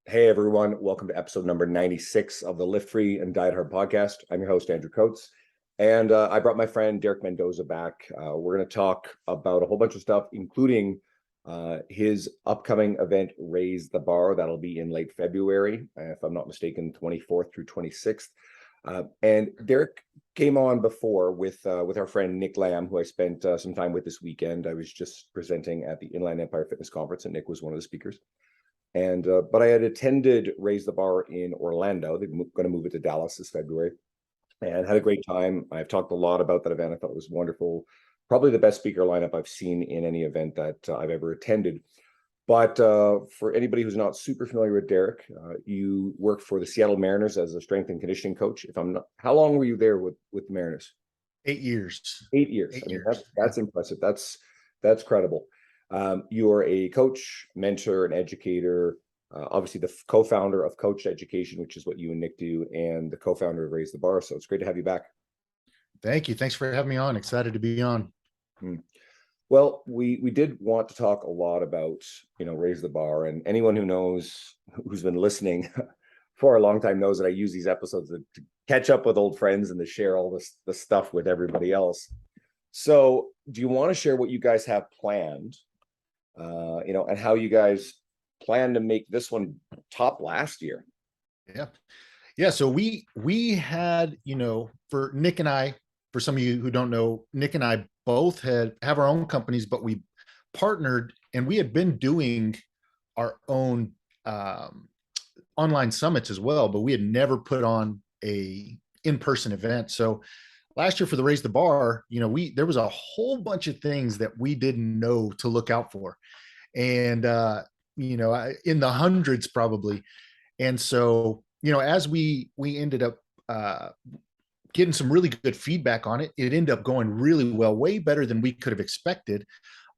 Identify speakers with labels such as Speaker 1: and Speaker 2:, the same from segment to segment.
Speaker 1: Hey everyone, welcome to episode number 96 of the Lift Free and Diet Hard podcast. I'm your host, Andrew Coates, and I brought my friend Derek Mendoza back. We're going to talk about a whole bunch of stuff, including his upcoming event, Raise the Bar. That'll be in late February, if I'm not mistaken, 24th through 26th. And Derek came on before with our friend Nick Lambe, who I spent some time with this weekend. I was just presenting at the Inland Empire Fitness Conference, and Nick was one of the speakers. And but I had attended Raise the Bar in Orlando. They're going to move it to Dallas this February, and had a great time. I've talked a lot about that event. I thought it was wonderful. Probably the best speaker lineup I've seen in any event that I've ever attended. But for anybody who's not super familiar with Derek, you work for the Seattle Mariners as a strength and conditioning coach. If I'm not, how long were you there with the Mariners?
Speaker 2: 8 years.
Speaker 1: 8 years. I mean, that's impressive. That's credible. You are a coach, mentor, and educator, obviously the co-founder of Coach Education, which is what you and Nick do, and the co-founder of Raise the Bar. So it's great to have you back.
Speaker 2: Thank you. Thanks for having me on. Excited to be on.
Speaker 1: Well, we did want to talk a lot about, Raise the Bar, and anyone who's been listening for a long time knows that I use these episodes to catch up with old friends and to share all the stuff with everybody else. So do you want to share what you guys have planned, and how you guys plan to make this one top last year?
Speaker 2: Yeah. So we had, for Nick and I, for some of you who don't know, Nick and I both have our own companies, but we partnered and we had been doing our own online summits as well, but we had never put on a in-person event. So last year for the Raise the Bar, there was a whole bunch of things that we didn't know to look out for. And, in the hundreds probably. And so, as we ended up getting some really good feedback on it, it ended up going really well, way better than we could have expected.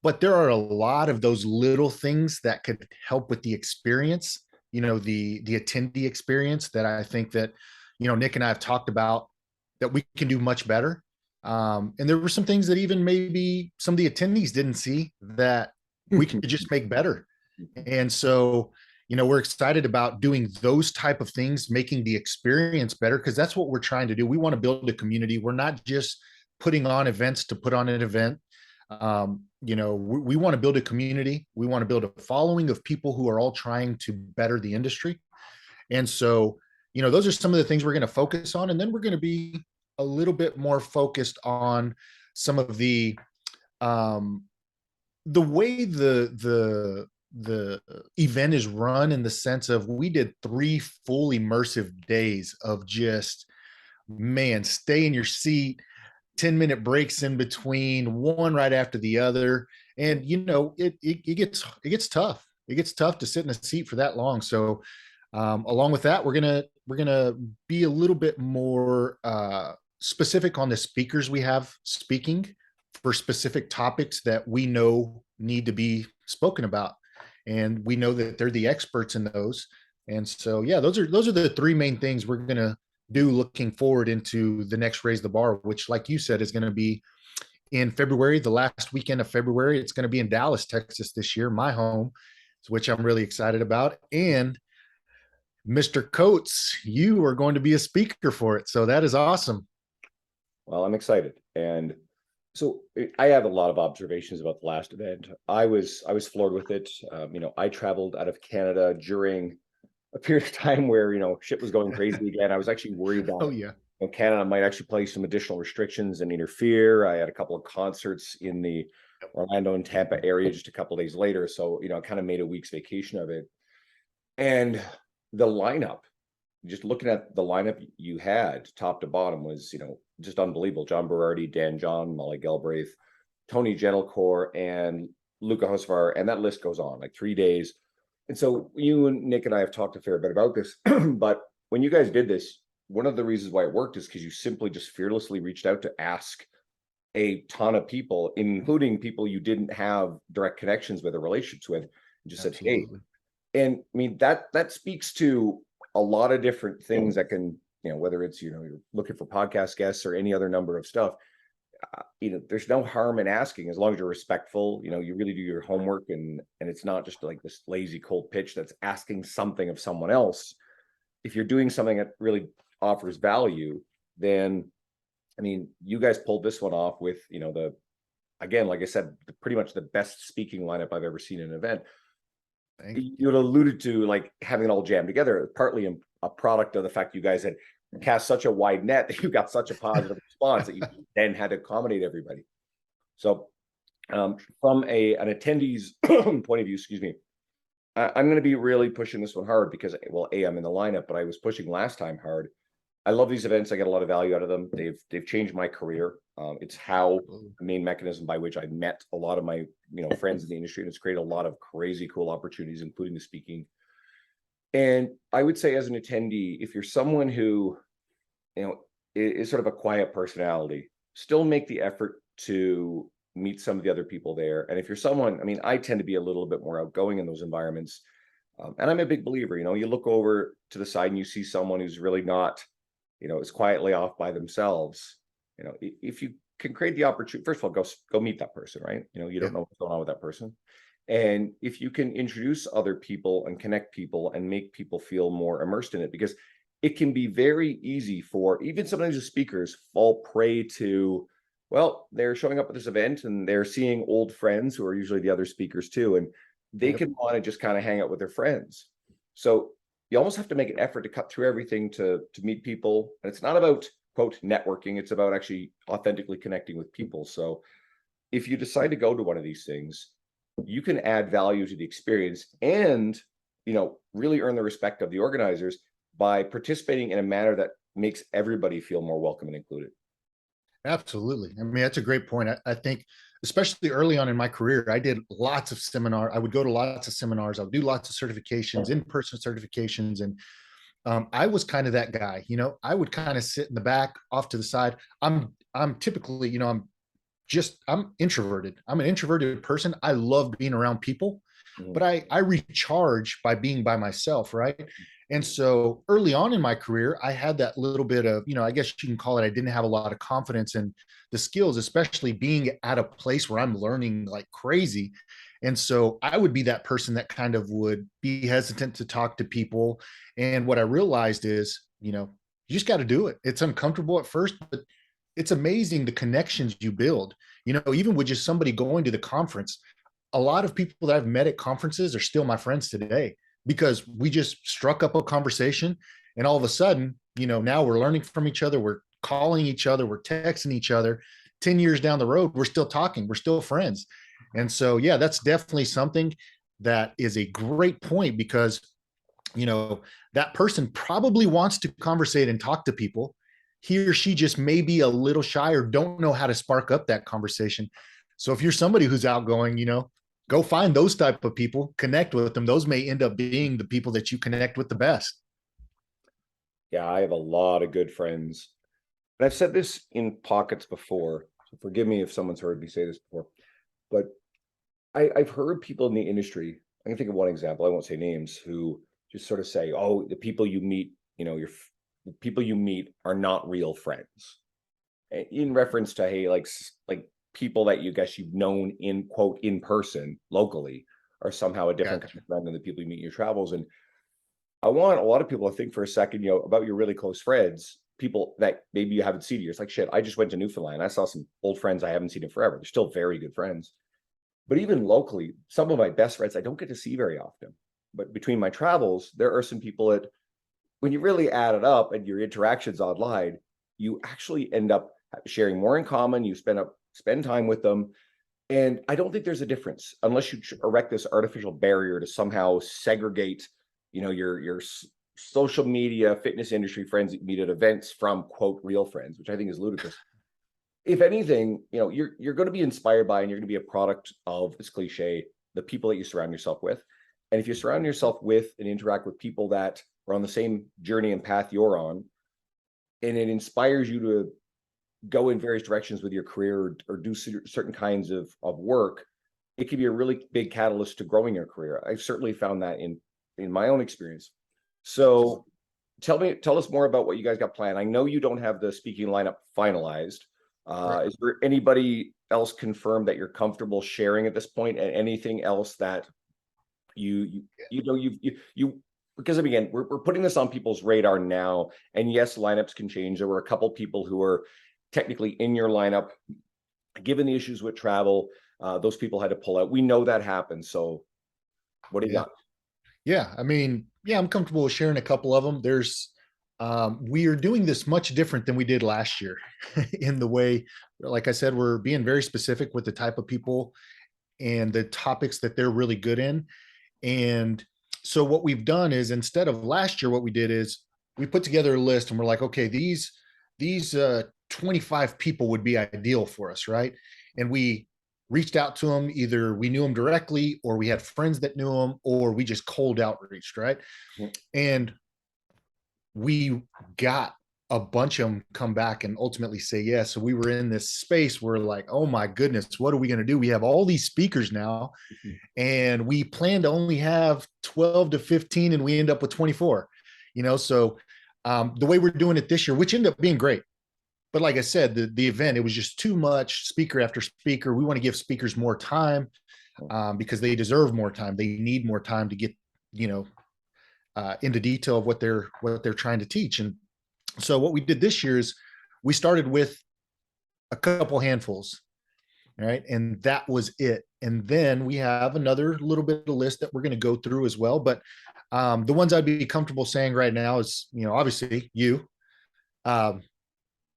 Speaker 2: But there are a lot of those little things that could help with the experience, the attendee experience that I think that, Nick and I have talked about that we can do much better. And there were some things that even maybe some of the attendees didn't see that we could just make better. And so, we're excited about doing those type of things, making the experience better, because that's what we're trying to do. We want to build a community. We're not just putting on events to put on an event. We want to build a community. We want to build a following of people who are all trying to better the industry. And so, those are some of the things we're going to focus on. And then we're going to be a little bit more focused on some of the way the event is run, in the sense of we did 3 full immersive days of just, stay in your seat, 10-minute breaks in between, one right after the other. And, it gets tough. It gets tough to sit in a seat for that long. So along with that, we're going to be a little bit more specific on the speakers we have speaking for specific topics that we know need to be spoken about. And we know that they're the experts in those. And so, yeah, those are the 3 main things we're going to do looking forward into the next Raise the Bar, which, like you said, is going to be in February, the last weekend of February. It's going to be in Dallas, Texas this year, my home, which I'm really excited about. And Mr. Coates, you are going to be a speaker for it. So that is awesome.
Speaker 1: Well, I'm excited. And so I have a lot of observations about the last event. I was floored with it. I traveled out of Canada during a period of time where, shit was going crazy again. I was actually worried that Canada might actually place some additional restrictions and interfere. I had a couple of concerts in the Orlando and Tampa area just a couple of days later. So, I kind of made a week's vacation of it. And the lineup, just looking at the lineup you had top to bottom was, just unbelievable. John Berardi, Dan John, Molly Galbraith, Tony Gentlecore, and Luca Hosvar, and that list goes on, like 3 days. And so you and Nick and I have talked a fair bit about this, but when you guys did this, one of the reasons why it worked is because you simply just fearlessly reached out to ask a ton of people, including people you didn't have direct connections with or relationships with, and just
Speaker 2: Absolutely.
Speaker 1: said, hey. And I mean, that speaks to a lot of different things that can, whether it's, you're looking for podcast guests or any other number of stuff. there's no harm in asking as long as you're respectful. You really do your homework, and it's not just like this lazy cold pitch that's asking something of someone else. If you're doing something that really offers value, then you guys pulled this one off with, again, like I said, pretty much the best speaking lineup I've ever seen in an event.
Speaker 2: Thank you.
Speaker 1: You had alluded to like having it all jammed together, partly a product of the fact you guys had cast such a wide net that you got such a positive response that you then had to accommodate everybody. So from an attendee's point of view, excuse me, I'm going to be really pushing this one hard because, well, I'm in the lineup, but I was pushing last time hard. I love these events. I get a lot of value out of them. They've changed my career. It's how the main mechanism by which I met a lot of my friends in the industry, and it's created a lot of crazy cool opportunities, including the speaking. And I would say, as an attendee, if you're someone who is sort of a quiet personality, still make the effort to meet some of the other people there. And if you're someone, I tend to be a little bit more outgoing in those environments. And I'm a big believer, you look over to the side and you see someone who's really not, is quietly off by themselves. If you can create the opportunity, first of all, go meet that person, right? You don't know what's going on with that person. And if you can introduce other people and connect people and make people feel more immersed in it, because it can be very easy for even sometimes the speakers fall prey to, well, they're showing up at this event and they're seeing old friends who are usually the other speakers too. And they can want to just kind of hang out with their friends. So you almost have to make an effort to cut through everything to meet people. And it's not about, quote, networking. It's about actually authentically connecting with people. So if you decide to go to one of these things, you can add value to the experience and, really earn the respect of the organizers by participating in a manner that makes everybody feel more welcome and included.
Speaker 2: Absolutely. That's a great point. I think, especially early on in my career, I did lots of seminars. I would go to lots of seminars. I would do lots of certifications, in-person certifications. And I was kind of that guy, I would kind of sit in the back off to the side. I'm typically, I'm introverted. I'm an introverted person. I love being around people, but I recharge by being by myself. Right. And so early on in my career, I had that little bit of, I guess you can call it, I didn't have a lot of confidence in the skills, especially being at a place where I'm learning like crazy. And so I would be that person that kind of would be hesitant to talk to people. And what I realized is, you just got to do it. It's uncomfortable at first, but it's amazing the connections you build, even with just somebody going to the conference. A lot of people that I've met at conferences are still my friends today because we just struck up a conversation, and all of a sudden, now we're learning from each other. We're calling each other. We're texting each other. 10 years down the road, we're still talking. We're still friends. And so, yeah, that's definitely something that is a great point because, that person probably wants to conversate and talk to people. He or she just may be a little shy or don't know how to spark up that conversation. So if you're somebody who's outgoing, go find those type of people, connect with them. Those may end up being the people that you connect with the best.
Speaker 1: Yeah, I have a lot of good friends. And I've said this in pockets before, so forgive me if someone's heard me say this before, but I've heard people in the industry, I can think of one example, I won't say names, who just sort of say, oh, the people you meet, the people you meet are not real friends. In reference to, hey, like people that you guess you've known in, quote, in person locally are somehow a different kind of friend than the people you meet in your travels. And I want a lot of people to think for a second, about your really close friends, people that maybe you haven't seen. It's like, shit, I just went to Newfoundland. I saw some old friends I haven't seen in forever. They're still very good friends. But even locally, some of my best friends I don't get to see very often. But between my travels, there are some people that, when you really add it up and your interactions online, you actually end up sharing more in common. You spend time with them. And I don't think there's a difference unless you erect this artificial barrier to somehow segregate, your social media, fitness industry friends that you meet at events from, quote, real friends, which I think is ludicrous. If anything, you're going to be inspired by, and you're going to be a product of, this cliche, the people that you surround yourself with. And if you surround yourself with and interact with people that are on the same journey and path you're on, and it inspires you to go in various directions with your career or do certain kinds of work, it can be a really big catalyst to growing your career. I've certainly found that in my own experience. So tell us more about what you guys got planned. I know you don't have the speaking lineup finalized,
Speaker 2: Right.
Speaker 1: Is there anybody else confirmed that you're comfortable sharing at this point, and anything else that you know, you because again, we're putting this on people's radar now, and yes, lineups can change. There were a couple people who were technically in your lineup, given the issues with travel, those people had to pull out. We know that happens. So what do you
Speaker 2: Yeah.
Speaker 1: got?
Speaker 2: Yeah. I mean, yeah, I'm comfortable with sharing a couple of them. We are doing this much different than we did last year in the way, like I said, we're being very specific with the type of people and the topics that they're really good in. And so what we've done is, instead of last year, what we did is we put together a list and we're like, okay, these 25 people would be ideal for us, right? And we reached out to them. Either we knew them directly, or we had friends that knew them, or we just cold outreached, right?
Speaker 1: Mm.
Speaker 2: And we got a bunch of them come back and ultimately say yes. So we were in this space where, like, oh my goodness, what are we going to do? We have all these speakers now, and we plan to only have 12 to 15, and we end up with 24. So the way we're doing it this year, which ended up being great, but like I said, the event, it was just too much speaker after speaker. We want to give speakers more time, because they deserve more time. They need more time to get you know into detail of what they're trying to teach. And so what we did this year is we started with a couple handfuls, right? And that was it. And then we have another little bit of list that we're going to go through as well. But the ones I'd be comfortable saying right now is, obviously you. Um,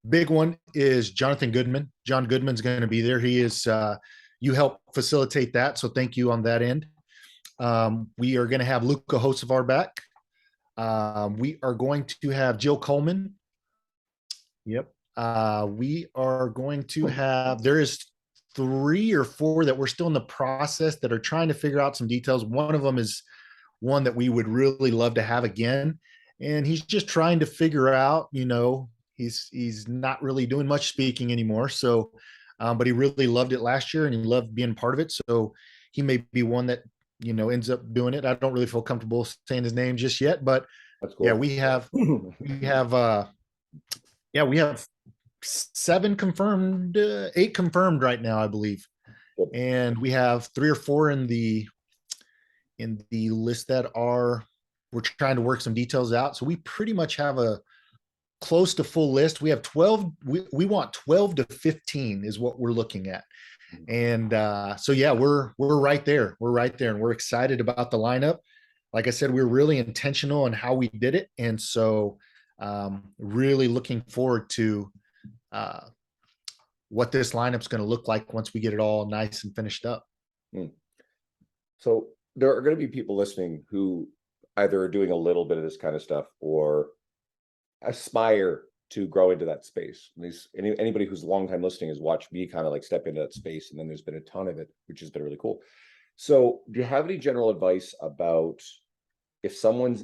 Speaker 2: Big one is Jonathan Goodman. John Goodman's going to be there. He is, you help facilitate that. So thank you on that end. We are going to have Luca Hocevar back. We are going to have Jill Coleman. Yep. We are going to have, there is 3 or 4 that we're still in the process that are trying to figure out some details. One of them is one that we would really love to have again. And he's just trying to figure out, he's not really doing much speaking anymore. So, but he really loved it last year and he loved being part of it. So he may be one that, ends up doing it. I don't really feel comfortable saying his name just yet, but
Speaker 1: That's
Speaker 2: yeah,
Speaker 1: cool.
Speaker 2: we have 7 confirmed, 8 confirmed right now, I believe.
Speaker 1: Good.
Speaker 2: And we have 3 or 4 in the list that we're trying to work some details out. So we pretty much have a close to full list. We have 12. We want 12 to 15 is what we're looking at. And so yeah, we're right there. We're right there, and we're excited about the lineup. Like I said, we're really intentional in how we did it, and so really looking forward to what this lineup's going to look like once we get it all nice and finished up.
Speaker 1: So there are going to be people listening who either are doing a little bit of this kind of stuff or aspire to grow into that space. Anybody who's a long time listening has watched me kind of like step into that space, and then there's been a ton of it, which has been really cool. So do you have any general advice about, if someone's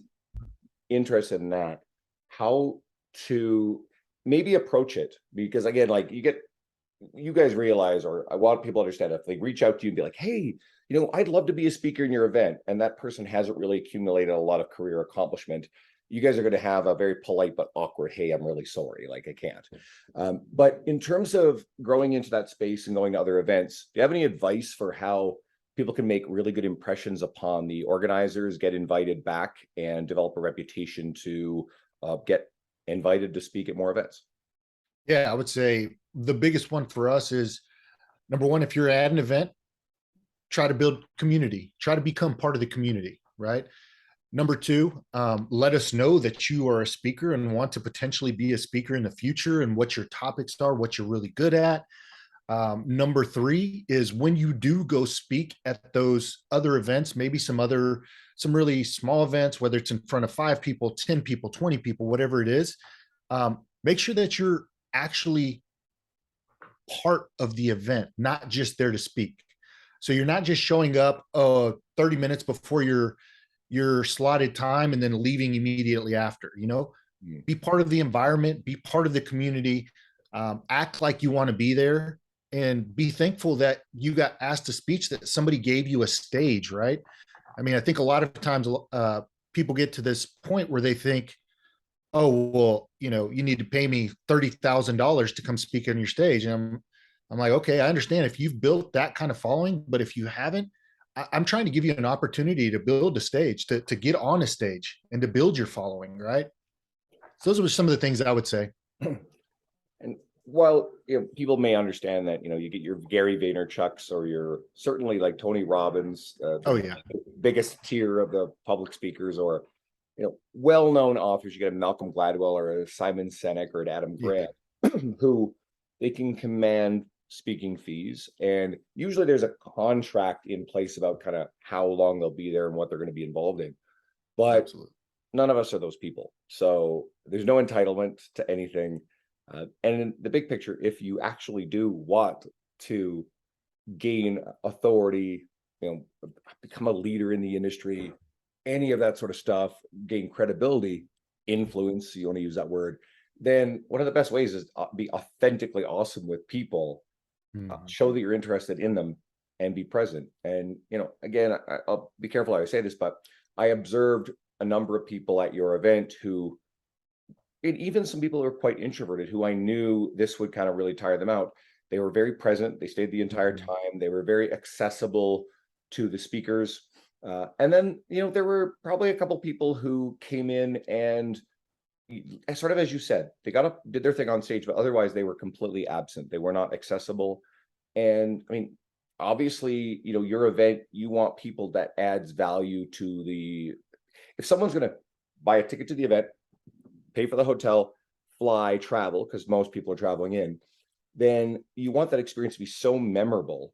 Speaker 1: interested in that, how to maybe approach it? Because again, like you guys realize, or I want people to understand, if they reach out to you and be like, hey, I'd love to be a speaker in your event, and that person hasn't really accumulated a lot of career accomplishment, you guys are going to have a very polite but awkward, hey, I'm really sorry, like I can't. But in terms of growing into that space and going to other events, do you have any advice for how people can make really good impressions upon the organizers, get invited back, and develop a reputation to get invited to speak at more events?
Speaker 2: Yeah, I would say the biggest one for us is, number one, if you're at an event, try to build community, try to become part of the community, right? Number 2, let us know that you are a speaker and want to potentially be a speaker in the future, and what your topics are, what you're really good at. Number 3 is, when you do go speak at those other events, maybe some really small events, whether it's in front of 5 people, 10 people, 20 people, whatever it is, make sure that you're actually part of the event, not just there to speak. So you're not just showing up 30 minutes before your slotted time and then leaving immediately after. Be part of the environment, be part of the community, act like you want to be there, and be thankful that you got asked to speak, that somebody gave you a stage, right? I mean, I think a lot of times people get to this point where they think, oh, well, you need to pay me $30,000 to come speak on your stage. And I'm like, okay, I understand if you've built that kind of following, but if you haven't, I'm trying to give you an opportunity to build a stage, to get on a stage and to build your following, right? So those were some of the things that I would say.
Speaker 1: And while people may understand that you get your Gary Vaynerchuk's or your certainly like Tony Robbins,
Speaker 2: Oh
Speaker 1: the
Speaker 2: yeah.
Speaker 1: biggest tier of the public speakers, or well-known authors, you get a Malcolm Gladwell or a Simon Sinek or an Adam
Speaker 2: Yeah.
Speaker 1: Grant, who they can command speaking fees, and usually there's a contract in place about kind of how long they'll be there and what they're going to be involved in. But
Speaker 2: Absolutely.
Speaker 1: none of us are those people, so there's no entitlement to anything. And in the big picture, if you actually do want to gain authority, become a leader in the industry, any of that sort of stuff, gain credibility, influence, you want to use that word, then one of the best ways is be authentically awesome with people,
Speaker 2: Mhm.
Speaker 1: show that you're interested in them, and be present. And, again, I'll be careful how I say this, but I observed a number of people at your event who, and even some people who are quite introverted, who I knew this would kind of really tire them out. They were very present. They stayed the entire
Speaker 2: Mhm.
Speaker 1: time. They were very accessible to the speakers. And then, there were probably a couple people who came in and sort of, as you said, they got up, did their thing on stage, but otherwise they were completely absent. They were not accessible. And I mean, obviously, your event, you want people that adds value to if someone's going to buy a ticket to the event, pay for the hotel, fly, travel, because most people are traveling in, then you want that experience to be so memorable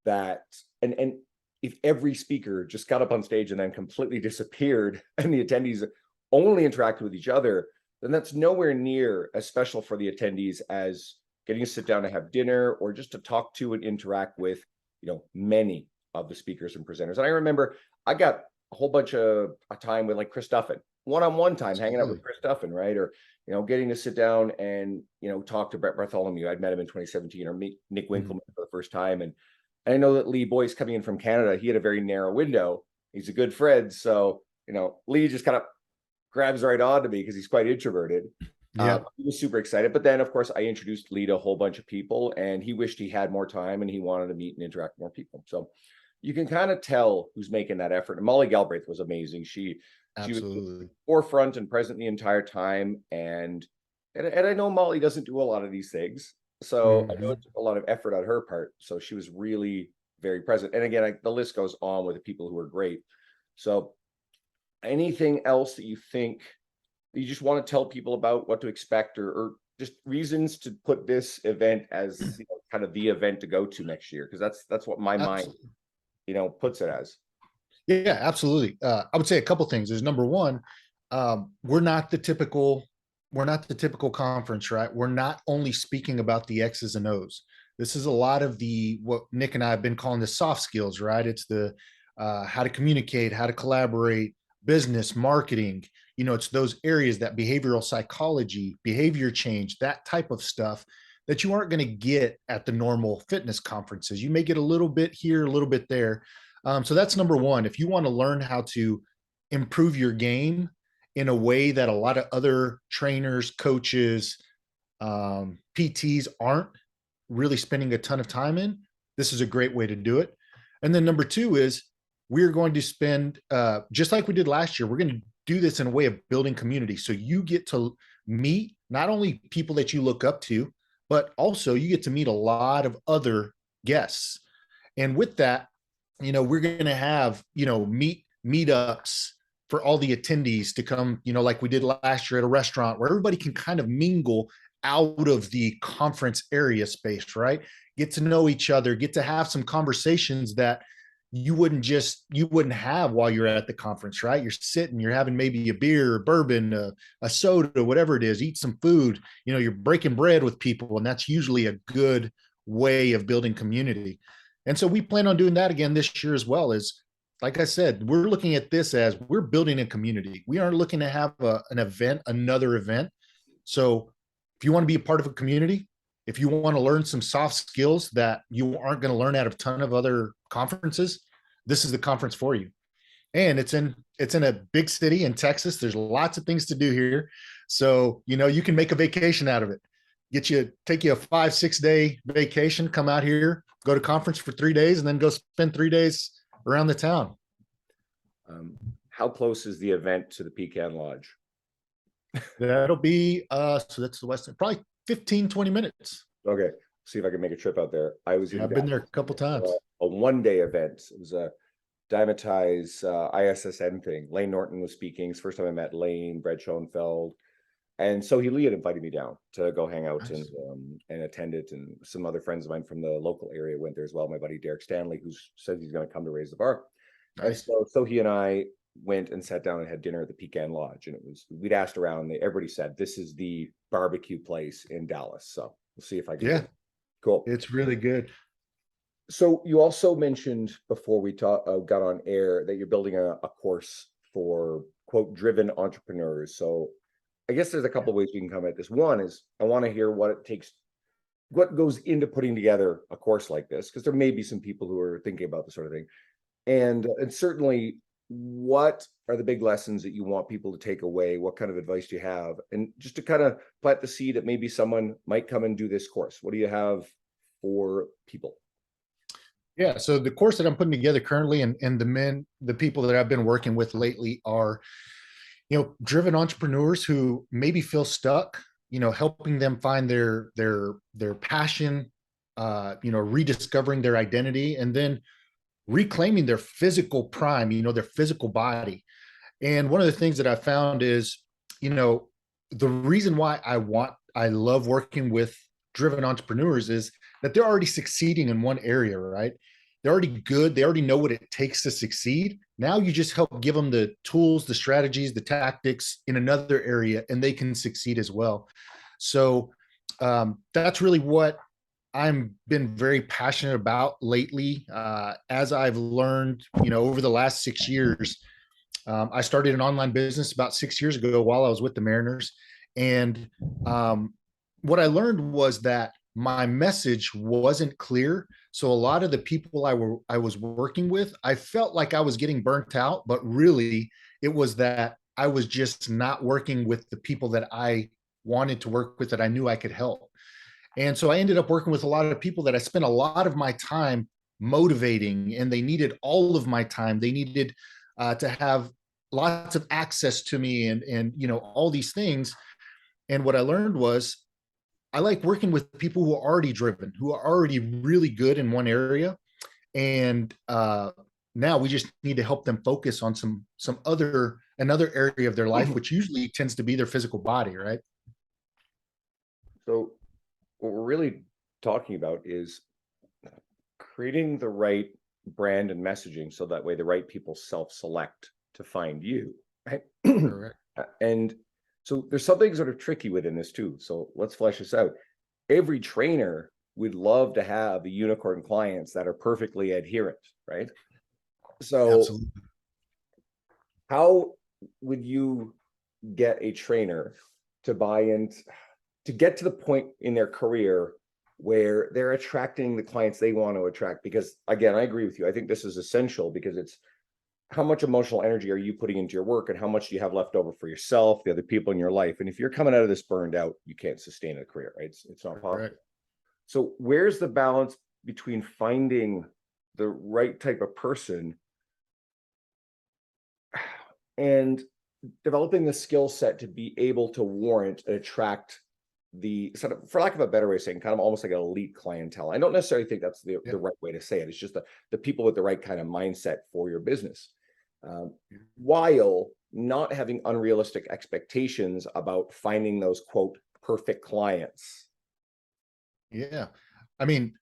Speaker 1: that, and if every speaker just got up on stage and then completely disappeared and the attendees only interacted with each other, then that's nowhere near as special for the attendees as getting to sit down to have dinner or just to talk to and interact with, many of the speakers and presenters. And I remember I got a whole bunch of a time with like Chris Duffin, one-on-one time hanging out with
Speaker 2: Absolutely.
Speaker 1: Chris Duffin, right? Or, getting to sit down and, talk to Brett Bartholomew. I'd met him in 2017, or meet Nick
Speaker 2: Mhm.
Speaker 1: Winkleman for the first time. And I know that Lee Boyce, coming in from Canada, he had a very narrow window. He's a good friend. So, Lee just kind of grabs right on to me because he's quite introverted.
Speaker 2: Yeah.
Speaker 1: He was super excited. But then, of course, I introduced Lee to a whole bunch of people, and he wished he had more time and he wanted to meet and interact with more people. So you can kind of tell who's making that effort. And Molly Galbraith was amazing. She was
Speaker 2: Absolutely.
Speaker 1: forefront and present the entire time. And I know Molly doesn't do a lot of these things. So I know
Speaker 2: Mhm.
Speaker 1: it took a lot of effort on her part. So she was really very present. And again, the list goes on with the people who are great. So anything else that you think you just want to tell people about, what to expect, or just reasons to put this event as kind of the event to go to next year? Because that's what my mind,
Speaker 2: Absolutely.
Speaker 1: puts it as.
Speaker 2: Yeah, absolutely. I would say a couple things. Is number one, we're not the typical, conference, right? We're not only speaking about the X's and O's. This is a lot of the what Nick and I have been calling the soft skills, right? It's the how to communicate, how to collaborate, business, marketing. It's those areas, that behavioral psychology, behavior change, that type of stuff that you aren't going to get at the normal fitness conferences. You may get a little bit here, a little bit there. So that's number one. If you want to learn how to improve your game in a way that a lot of other trainers, coaches, PTs aren't really spending a ton of time in, this is a great way to do it. And then number two is we're going to spend, just like we did last year, we're going to do this in a way of building community. So you get to meet not only people that you look up to, but also you get to meet a lot of other guests. And with that, we're going to have, meetups for all the attendees to come, like we did last year at a restaurant where everybody can kind of mingle out of the conference area space, right? Get to know each other, get to have some conversations that you wouldn't have while you're at the conference, right? You're sitting, you're having maybe a beer, a bourbon, a soda, whatever it is, eat some food, you're breaking bread with people. And that's usually a good way of building community. And so we plan on doing that again this year as well. As like I said, we're looking at this as we're building a community. We aren't looking to have an event, another event. So if you want to be a part of a community, if you want to learn some soft skills that you aren't going to learn at a ton of other conferences, this is the conference for you. And it's in a big city in Texas. There's lots of things to do here. So, you can make a vacation out of it. Take you a 5-6 day vacation, come out here, go to conference for 3 days, and then go spend 3 days around the town.
Speaker 1: How close is the event to the Pecan Lodge?
Speaker 2: That'll be, so that's the west, probably 15-20 minutes.
Speaker 1: Okay, see if I can make a trip out there. I was
Speaker 2: Yeah,
Speaker 1: in
Speaker 2: I've been there a
Speaker 1: Dallas
Speaker 2: couple
Speaker 1: for
Speaker 2: times.
Speaker 1: a 1 day event. It was a Dymatize ISSN thing. Lane Norton was speaking. It's the first time I met Lane, Brett Schoenfeld. And so Lee had invited me down to go hang out
Speaker 2: Nice.
Speaker 1: and attend it. And some other friends of mine from the local area went there as well. My buddy Derek Stanley, who says he's going to come to raise the bar. And
Speaker 2: Nice.
Speaker 1: so he and I went and sat down and had dinner at the Pecan Lodge. And we'd asked around, everybody said, this is the barbecue place in Dallas. So we'll see if I can.
Speaker 2: Yeah,
Speaker 1: Cool.
Speaker 2: it's really good.
Speaker 1: So you also mentioned before we got on air that you're building a course for quote driven entrepreneurs. So I guess there's a couple of ways we can come at this. One is I want to hear what it takes, what goes into putting together a course like this, because there may be some people who are thinking about this sort of thing. And certainly, what are the big lessons that you want people to take away? What kind of advice do you have? And just to kind of plant the seed that maybe someone might come and do this course. What do you have for people?
Speaker 2: Yeah, so the course that I'm putting together currently, and the people that I've been working with lately are, driven entrepreneurs who maybe feel stuck, helping them find their passion, rediscovering their identity, and then reclaiming their physical prime, their physical body. And one of the things that I found is, the reason why I love working with driven entrepreneurs is that they're already succeeding in one area, right? They're already good. They already know what it takes to succeed. Now you just help give them the tools, the strategies, the tactics in another area, and they can succeed as well. So that's really what I'm been very passionate about lately. As I've learned, over the last 6 years, I started an online business about 6 years ago while I was with the Mariners. And what I learned was that my message wasn't clear. So a lot of the people I was working with, I felt like I was getting burnt out, but really it was that I was just not working with the people that I wanted to work with, that I knew I could help. And so I ended up working with a lot of people that I spent a lot of my time motivating, and they needed all of my time. They needed to have lots of access to me, and all these things. And what I learned was I like working with people who are already driven, who are already really good in one area. And now we just need to help them focus on another area of their life, which usually tends to be their physical body, right?
Speaker 1: So what we're really talking about is creating the right brand and messaging so that way the right people self-select to find you, right?
Speaker 2: Correct.
Speaker 1: And so there's something sort of tricky within this too. So let's flesh this out. Every trainer would love to have the unicorn clients that are perfectly adherent, right? So
Speaker 2: Absolutely.
Speaker 1: how would you get a trainer to buy in, to get to the point in their career where they're attracting the clients they want to attract? Because again, I agree with you. I think this is essential, because it's how much emotional energy are you putting into your work, and how much do you have left over for yourself, the other people in your life? And if you're coming out of this burned out, you can't sustain a career, right? It's not possible.
Speaker 2: Correct.
Speaker 1: So where's the balance between finding the right type of person and developing the skill set to be able to warrant and attract the sort of, for lack of a better way of saying, kind of almost like an elite clientele? I don't necessarily think that's the right way to say it. It's just the people with the right kind of mindset for your business, while not having unrealistic expectations about finding those quote perfect clients.
Speaker 2: Yeah. I mean,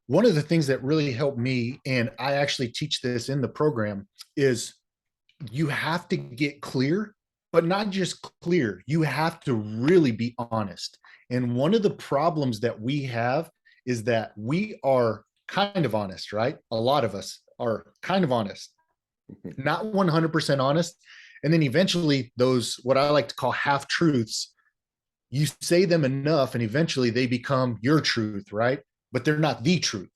Speaker 2: one of the things that really helped me, and I actually teach this in the program, is you have to get clear, but not just clear. You have to really be honest. And one of the problems that we have is that we are kind of honest, right? A lot of us are kind of honest, not 100% honest. And then eventually those, what I like to call half truths, you say them enough and eventually they become your truth, right? But they're not the truth.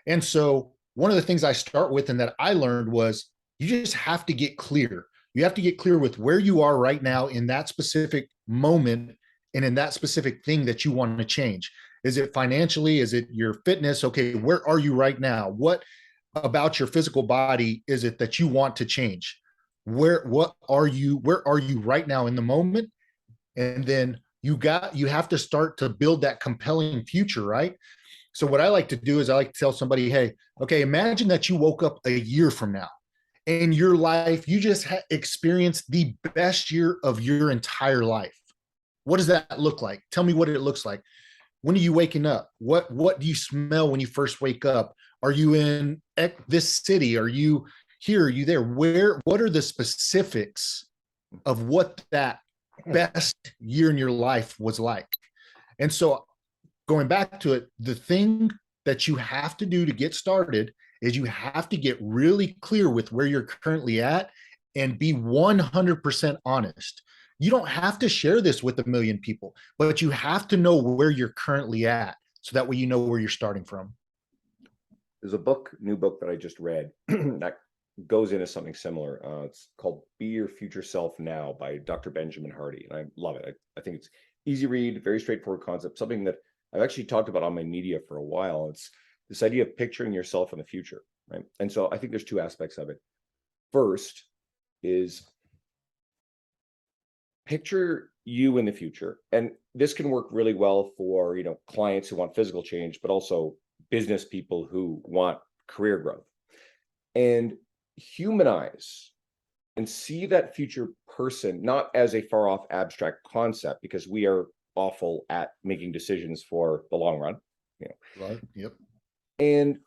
Speaker 2: And so one of the things I start with and that I learned was you just have to get clear. You have to get clear with where you are right now in that specific moment and in that specific thing that you want to change. Is it financially? Is it your fitness? Okay, where are you right now? What about your physical body is it that you want to change? Where are you right now in the moment? And then you have to start to build that compelling future, right? So what I like to do is I like to tell somebody, hey, okay, imagine that you woke up a year from now in your life, you just experienced the best year of your entire life. What does that look like? Tell me what it looks like. When are you waking up? What do you smell when you first wake up? Are you in this city? Are you here? Are you there? What are the specifics of what that best year in your life was like? And so going back to it, the thing that you have to do to get started is you have to get really clear with where you're currently at and be 100% honest. You don't have to share this with a million people, but you have to know where you're currently at so that way you know where you're starting from.
Speaker 1: There's a new book that I just read that goes into something similar. It's called Be Your Future Self Now by Dr. Benjamin Hardy. And I love it. I think it's easy read, very straightforward concept, something that I've actually talked about on my media for a while. It's this idea of picturing yourself in the future, right? And so I think there's two aspects of it. First is picture you in the future. And this can work really well for, clients who want physical change, but also business people who want career growth. And humanize and see that future person not as a far off abstract concept, because we are awful at making decisions for the long run.
Speaker 2: Right. Yep.
Speaker 1: And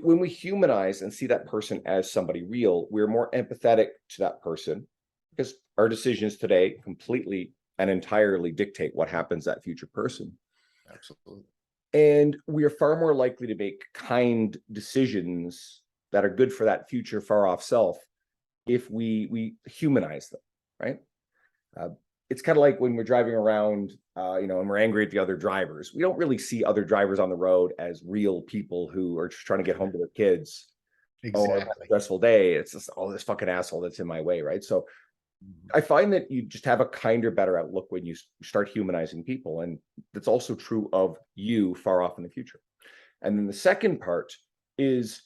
Speaker 1: when we humanize and see that person as somebody real, we're more empathetic to that person, because our decisions today completely and entirely dictate what happens to that future person.
Speaker 2: Absolutely.
Speaker 1: And we are far more likely to make kind decisions that are good for that future far off self if we humanize them, right? It's kind of like when we're driving around, and we're angry at the other drivers. We don't really see other drivers on the road as real people who are just trying to get home to their kids. Oh, I've had a stressful day. It's just, this fucking asshole that's in my way, right? So I find that you just have a kinder, better outlook when you start humanizing people. And that's also true of you far off in the future. And then the second part is,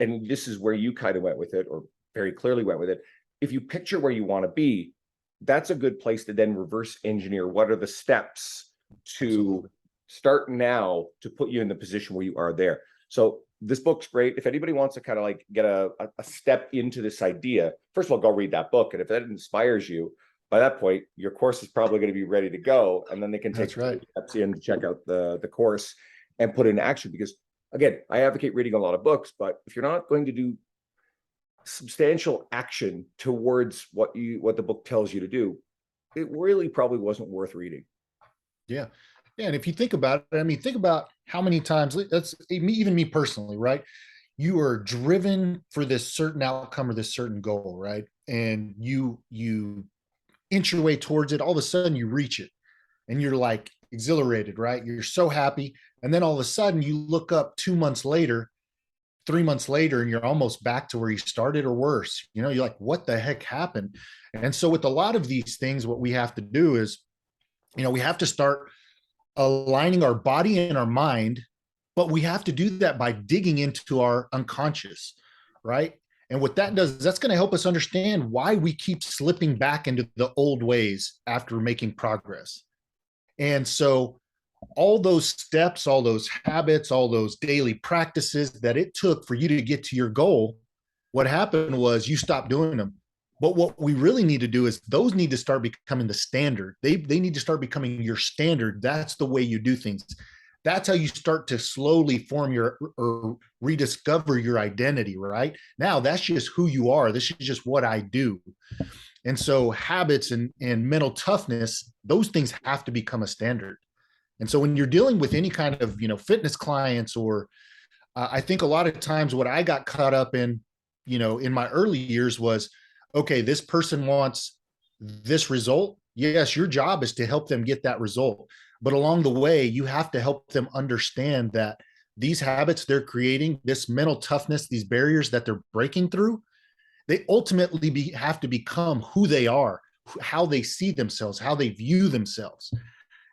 Speaker 1: and this is where you kind of went with it, or very clearly went with it. If you picture where you want to be, that's a good place to then reverse engineer what are the steps to
Speaker 2: Absolutely.
Speaker 1: start now to put you in the position where you are there. So this book's great. If anybody wants to kind of like get a step into this idea, first of all, go read that book. And if that inspires you, by that point, your course is probably going to be ready to go. And then they can take steps in to check out the course and put it in action. Because again, I advocate reading a lot of books, but if you're not going to do substantial action towards what the book tells you to do, it really probably wasn't worth reading.
Speaker 2: Yeah. Yeah. And if you think about it, I mean, think about how many times that's even me personally, right? You are driven for this certain outcome or this certain goal, right? And you inch your way towards it. All of a sudden you reach it and you're like exhilarated, right? You're so happy. And then all of a sudden you look up 2 months later, 3 months later, and you're almost back to where you started or worse. You're like, what the heck happened? And so with a lot of these things, what we have to do is, we have to start aligning our body and our mind, but we have to do that by digging into our unconscious, right? And what that does, that's going to help us understand why we keep slipping back into the old ways after making progress. And so all those steps, all those habits, all those daily practices that it took for you to get to your goal, what happened was you stopped doing them. But what we really need to do is those need to start becoming the standard. They need to start becoming your standard. That's the way you do things. That's how you start to slowly form or rediscover your identity, right? Now that's just who you are. This is just what I do. And so habits and mental toughness, those things have to become a standard. And so when you're dealing with any kind of, fitness clients, or I think a lot of times what I got caught up in, in my early years was, okay, this person wants this result. Yes, your job is to help them get that result. But along the way, you have to help them understand that these habits they're creating, this mental toughness, these barriers that they're breaking through, they ultimately have to become who they are, how they see themselves, how they view themselves.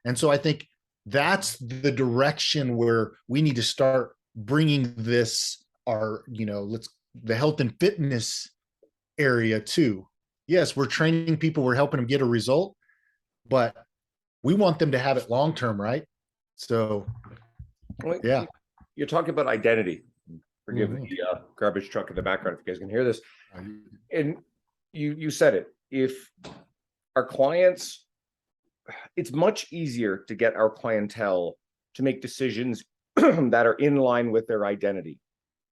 Speaker 2: And so I think that's the direction where we need to start bringing this, our, the health and fitness area too. Yes, we're training people, we're helping them get a result, but we want them to have it long term, right? So,
Speaker 1: Well,
Speaker 2: yeah.
Speaker 1: you're talking about identity. Forgive
Speaker 2: Mhm.
Speaker 1: the garbage truck in the background if you guys can hear this. And you said it. If our clients, it's much easier to get our clientele to make decisions that are in line with their identity.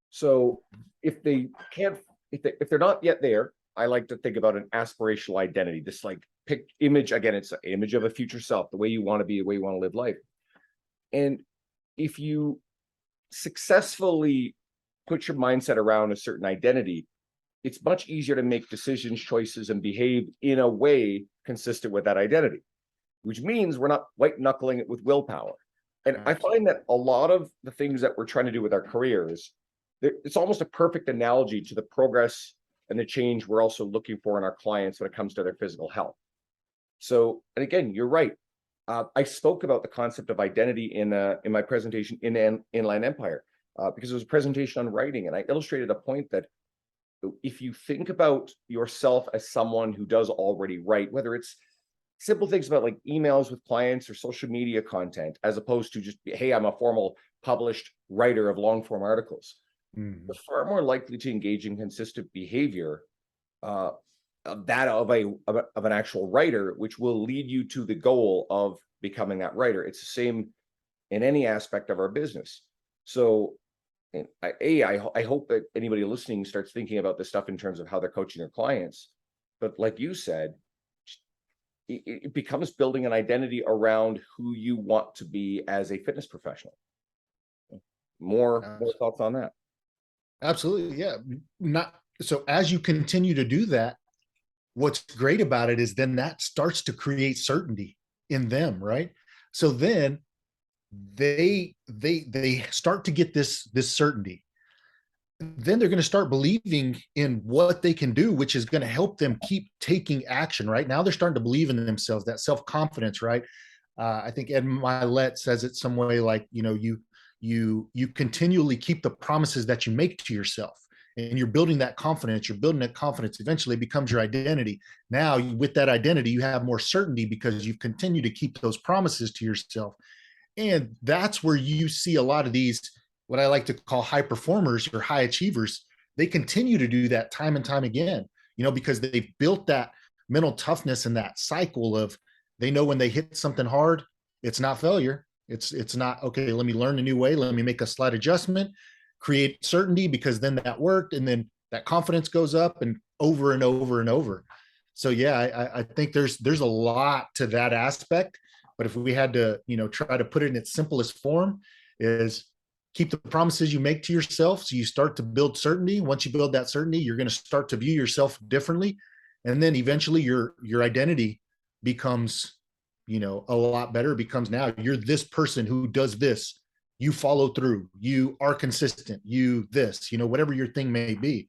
Speaker 1: So if they can't, if they're not yet there, I like to think about an aspirational identity. This like pick image again, it's an image of a future self, the way you want to be, the way you want to live life. And if you successfully put your mindset around a certain identity, it's much easier to make decisions, choices, and behave in a way consistent with that identity, which means we're not white knuckling it with willpower. And I find that a lot of the things that we're trying to do with our careers, it's almost a perfect analogy to the progress and the change we're also looking for in our clients when it comes to their physical health. So, and again, you're right. I spoke about the concept of identity in my presentation in Inland Empire because it was a presentation on writing, and I illustrated a point that if you think about yourself as someone who does already write, whether it's simple things about like emails with clients or social media content, as opposed to just, hey, I'm a formal published writer of long form articles,
Speaker 2: Mhm.
Speaker 1: you're far more likely to engage in consistent behavior uh, of that of an actual writer, which will lead you to the goal of becoming that writer. It's the same in any aspect of our business. So, and I hope that anybody listening starts thinking about this stuff in terms of how they're coaching their clients. But like you said, it becomes building an identity around who you want to be as a fitness professional. More thoughts on that?
Speaker 2: Absolutely. Yeah. Not so as you continue to do that, what's great about it is then that starts to create certainty in them, right? So then they start to get this certainty. Then they're going to start believing in what they can do, which is going to help them keep taking action. Right now, they're starting to believe in themselves, that self-confidence. Right. I think Ed Milet says it some way like, you continually keep the promises that you make to yourself, and you're building that confidence. You're building that confidence. Eventually, it becomes your identity. Now, with that identity, you have more certainty because you've continued to keep those promises to yourself. And that's where you see a lot of these, what I like to call high performers or high achievers. They continue to do that time and time again, because they've built that mental toughness and that cycle of, they know when they hit something hard, it's not failure. It's not, okay, let me learn a new way. Let me make a slight adjustment, create certainty, because then that worked. And then that confidence goes up and over and over and over. So yeah, I think there's a lot to that aspect. But if we had to, try to put it in its simplest form, is keep the promises you make to yourself. So you start to build certainty. Once you build that certainty, you're going to start to view yourself differently. And then eventually your identity becomes, a lot better. It becomes, now you're this person who does this. You follow through. You are consistent. You this, whatever your thing may be.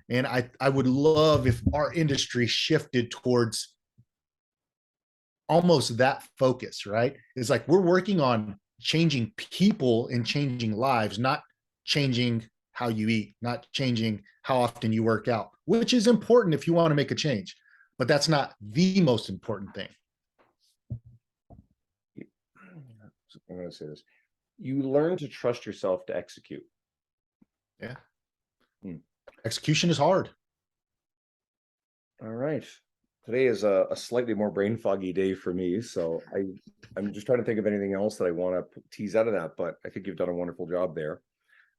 Speaker 2: And I would love if our industry shifted towards almost that focus, right? It's like we're working on changing people and changing lives, not changing how you eat, not changing how often you work out, which is important if you want to make a change, but that's not the most important thing.
Speaker 1: I'm going to say this. You learn to trust yourself to execute.
Speaker 2: Yeah. Execution is hard.
Speaker 1: All right. Today is a slightly more brain foggy day for me, so I'm just trying to think of anything else that I want to tease out of that, but I think you've done a wonderful job there.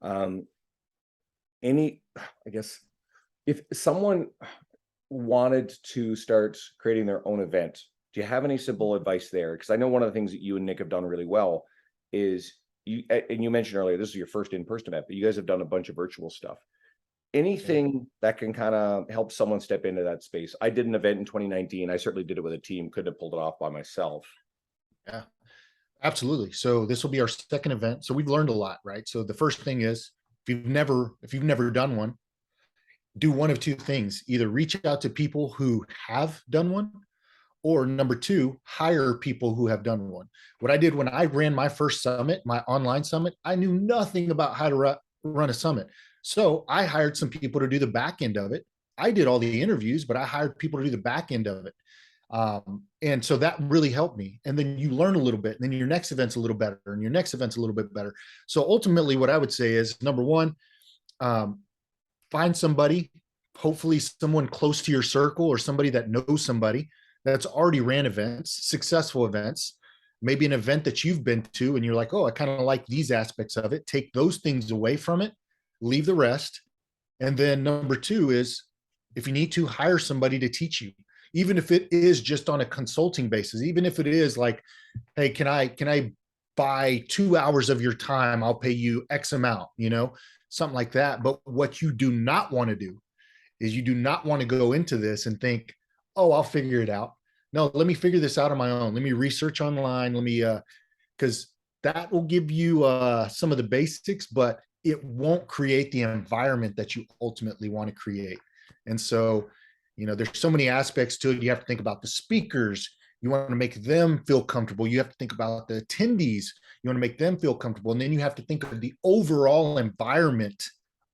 Speaker 1: I guess, if someone wanted to start creating their own event, do you have any simple advice there? Because I know one of the things that you and Nick have done really well is and you mentioned earlier, this is your first in-person event, but you guys have done a bunch of virtual stuff. Anything that can kind of help someone step into that space? I did an event in 2019. I certainly did it with a team, couldn't have pulled it off by myself.
Speaker 2: Yeah, absolutely. So this will be our second event. So we've learned a lot, right? So the first thing is, if you've never done one, do one of two things: either reach out to people who have done one, or number two, hire people who have done one. What I did when I ran my first summit, my online summit, I knew nothing about how to run a summit. So I hired some people to do the back end of it. I did all the interviews, but I hired people to do the back end of it. And so that really helped me. And then you learn a little bit, and then your next event's a little better, and your next event's a little bit better. So ultimately, what I would say is, number one, um, find somebody, hopefully someone close to your circle or somebody that knows somebody that's already ran events, successful events, maybe an event that you've been to and you're like, oh, I kind of like these aspects of it. Take those things away from it, leave the rest. And then number two is, if you need to, hire somebody to teach you, even if it is just on a consulting basis, even if it is like, hey, can I buy 2 hours of your time? I'll pay you X amount, something like that. But what you do not want to do is, you do not want to go into this and think, oh, I'll figure it out. No, let me figure this out on my own. Let me research online. Because that will give you some of the basics, but it won't create the environment that you ultimately want to create. And so, there's so many aspects to it. You have to think about the speakers. You want to make them feel comfortable. You have to think about the attendees. You want to make them feel comfortable. And then you have to think of the overall environment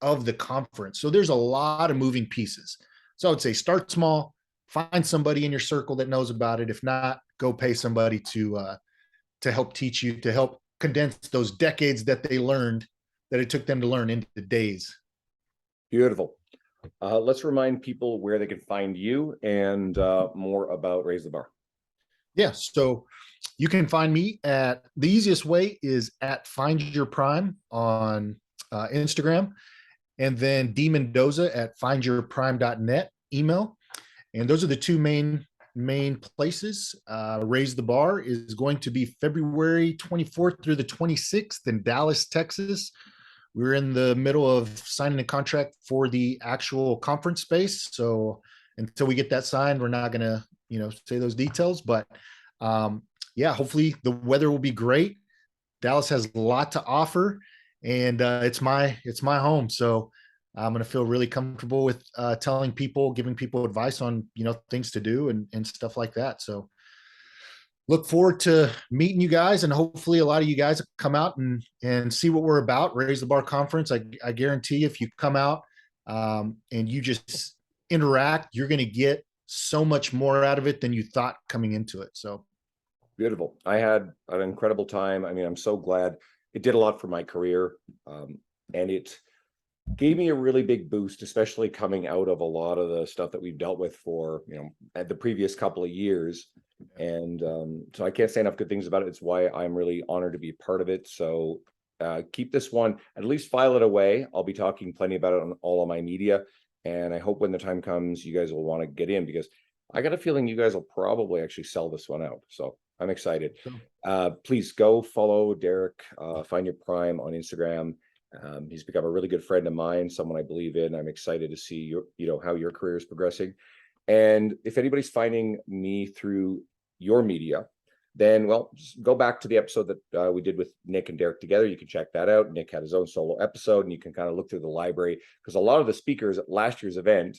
Speaker 2: of the conference. So there's a lot of moving pieces. So I would say start small, find somebody in your circle that knows about it. If not, go pay somebody to help teach you, to help condense those decades that they learned, that it took them to learn, into days.
Speaker 1: Beautiful. Let's remind people where they can find you and more about Raise the Bar.
Speaker 2: Yeah, so you can find me at, the easiest way is at Find Your Prime on Instagram, and then D Mendoza at findyourprime.net email. And those are the two main places. Raise the Bar is going to be February 24th through the 26th in Dallas, Texas. We're in the middle of signing a contract for the actual conference space. So until we get that signed, we're not going to, say those details. But yeah, hopefully the weather will be great. Dallas has a lot to offer, and it's my home. So I'm going to feel really comfortable with telling people, giving people advice on, things to do and stuff like that. So look forward to meeting you guys, and hopefully a lot of you guys come out and see what we're about. Raise the Bar Conference. I guarantee if you come out and you just interact, you're going to get so much more out of it than you thought coming into it. So
Speaker 1: beautiful. I had an incredible time. I mean, I'm so glad. It did a lot for my career, and it gave me a really big boost, especially coming out of a lot of the stuff that we've dealt with for, at the previous couple of years. And so I can't say enough good things about it. It's why I'm really honored to be a part of it. So keep this one, at least file it away. I'll be talking plenty about it on all of my media. And I hope when the time comes, you guys will want to get in, because I got a feeling you guys will probably actually sell this one out. So I'm excited. Please go follow Derek, Find Your Prime on Instagram. He's become a really good friend of mine, someone I believe in. I'm excited to see how your career is progressing. And if anybody's finding me through your media, then, well, just go back to the episode that we did with Nick and Derek together. You can check that out. Nick had his own solo episode, and you can kind of look through the library, because a lot of the speakers at last year's event,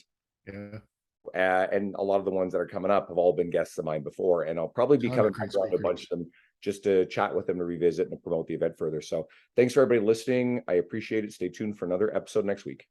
Speaker 1: and a lot of the ones that are coming up have all been guests of mine before. And I'll probably be coming back around a bunch of them just to chat with them, to revisit and promote the event further. So thanks for everybody listening. I appreciate it. Stay tuned for another episode next week.